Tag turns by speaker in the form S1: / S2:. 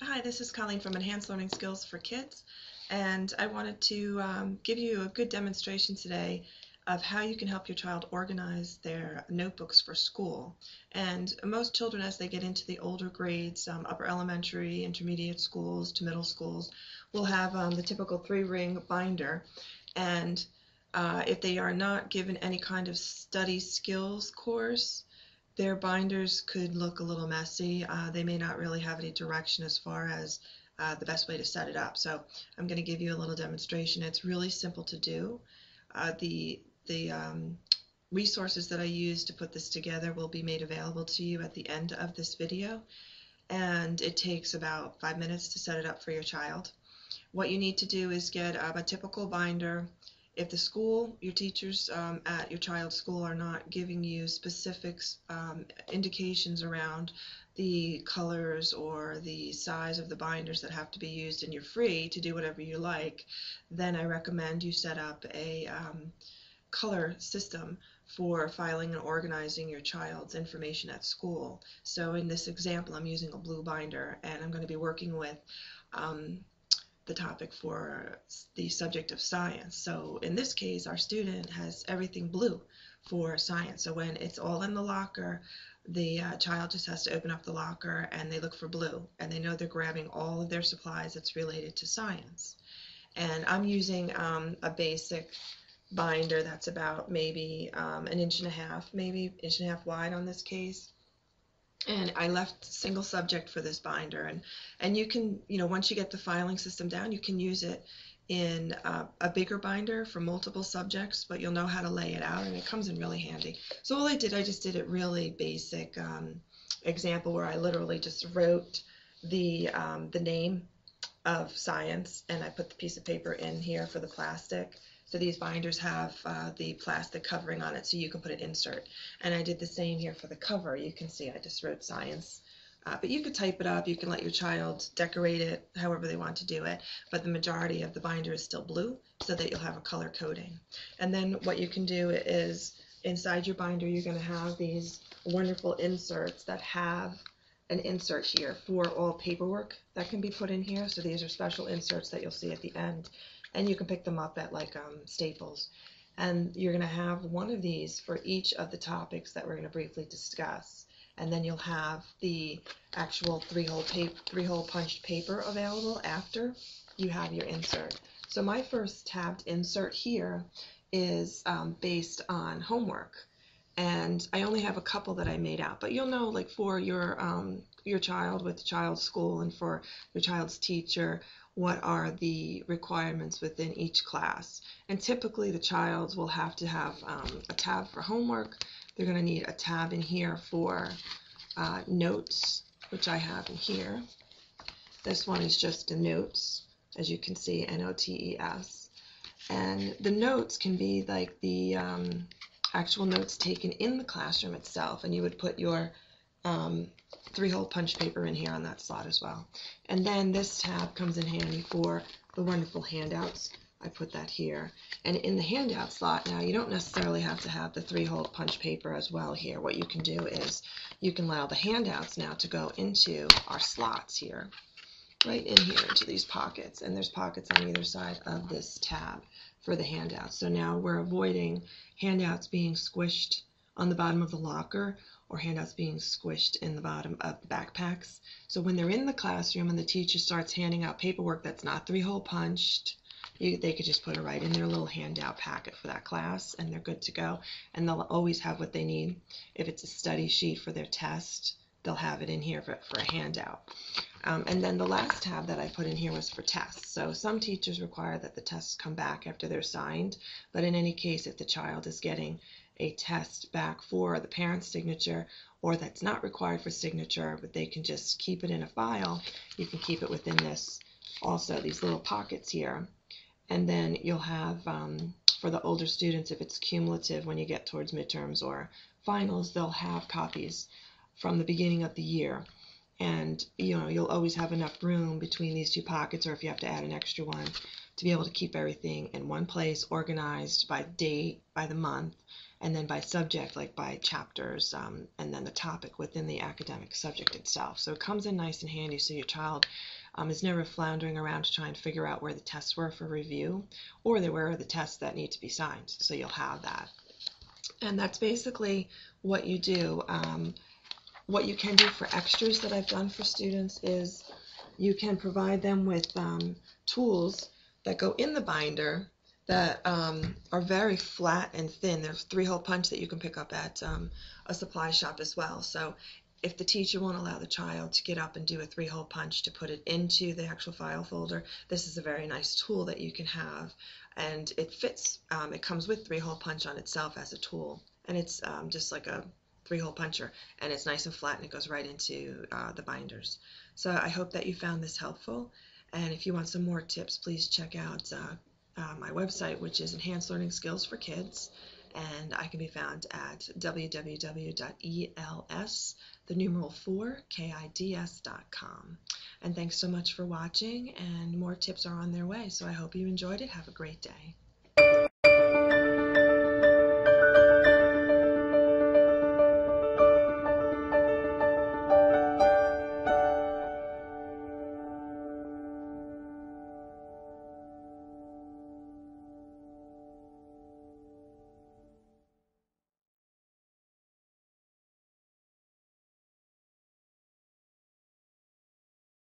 S1: Hi, this is Colleen from Enhanced Learning Skills for Kids, and I wanted to give you a good demonstration today of how you can help your child organize their notebooks for school. And most children, as they get into the older grades, upper elementary, intermediate schools to middle schools, will have the typical three-ring binder. And if they are not given any kind of study skills course, their binders could look a little messy. They may not really have any direction as far as the best way to set it up. So I'm going to give you a little demonstration. It's really simple to do. The resources that I use to put this together will be made available to you at the end of this video, and it takes about 5 minutes to set it up for your child. What you need to do is get a typical binder. If the school, your teachers at your child's school are not giving you specific indications around the colors or the size of the binders that have to be used and you're free to do whatever you like, then I recommend you set up a color system for filing and organizing your child's information at school. So in this example, I'm using a blue binder, and I'm going to be working with the topic for the subject of science. So in this case, our student has everything blue for science. So when it's all in the locker, the child just has to open up the locker and they look for blue, and they know they're grabbing all of their supplies that's related to science. And I'm using a basic binder that's about maybe an inch and a half, maybe inch and a half wide on this case. And I left single subject for this binder, and you can, once you get the filing system down, you can use it in a bigger binder for multiple subjects, but you'll know how to lay it out, and it comes in really handy. So all I just did it really basic example where I literally just wrote the name of science, and I put the piece of paper in here for the plastic. So these binders have the plastic covering on it, so you can put an insert. And I did the same here for the cover. You can see I just wrote science. But you could type it up. You can let your child decorate it however they want to do it. But the majority of the binder is still blue, so that you'll have a color coding. And then what you can do is, inside your binder, you're going to have these wonderful inserts that have an insert here for all paperwork that can be put in here. So these are special inserts that you'll see at the end. And you can pick them up at like Staples. And you're going to have one of these for each of the topics that we're going to briefly discuss. And then you'll have the actual three-hole punched paper available after you have your insert. So my first tabbed insert here is based on homework. And I only have a couple that I made out, but you'll know, like for your child with child's school and for your child's teacher, what are the requirements within each class. And typically the child will have to have a tab for homework. They're going to need a tab in here for notes, which I have in here. This one is just the notes, as you can see, N-O-T-E-S. And the notes can be like the actual notes taken in the classroom itself, and you would put your three-hole punch paper in here on that slot as well. And then this tab comes in handy for the wonderful handouts. I put that here. And in the handout slot now, you don't necessarily have to have the three-hole punch paper as well here. What you can do is you can allow the handouts now to go into our slots here, right in here into these pockets. And there's pockets on either side of this tab for the handouts. So now we're avoiding handouts being squished on the bottom of the locker or handouts being squished in the bottom of the backpacks. So when they're in the classroom and the teacher starts handing out paperwork that's not three-hole punched, they could just put it right in their little handout packet for that class, and they're good to go. And they'll always have what they need. If it's a study sheet for their test, they'll have it in here for a handout. And then the last tab that I put in here was for tests. So some teachers require that the tests come back after they're signed, but in any case, if the child is getting a test back for the parent's signature, or that's not required for signature, but they can just keep it in a file, you can keep it within this also, these little pockets here. And then you'll have, for the older students, if it's cumulative when you get towards midterms or finals, they'll have copies from the beginning of the year. And you'll always have enough room between these two pockets, or if you have to add an extra one, to be able to keep everything in one place, organized by date, by the month, and then by subject, like by chapters, and then the topic within the academic subject itself. So it comes in nice and handy so your child is never floundering around to try and figure out where the tests were for review, or where are the tests that need to be signed, so you'll have that. And that's basically what you do. What you can do for extras that I've done for students is you can provide them with tools that go in the binder that are very flat and thin. There's 3-hole punch that you can pick up at a supply shop as well. So if the teacher won't allow the child to get up and do a 3-hole punch to put it into the actual file folder, this is a very nice tool that you can have, and it fits. It comes with 3-hole punch on itself as a tool, and it's just like a 3-hole puncher, and it's nice and flat, and it goes right into the binders. So I hope that you found this helpful, and if you want some more tips, please check out my website, which is Enhanced Learning Skills for Kids, and I can be found at www.els4kids.com. And thanks so much for watching, and more tips are on their way, so I hope you enjoyed it. Have a great day.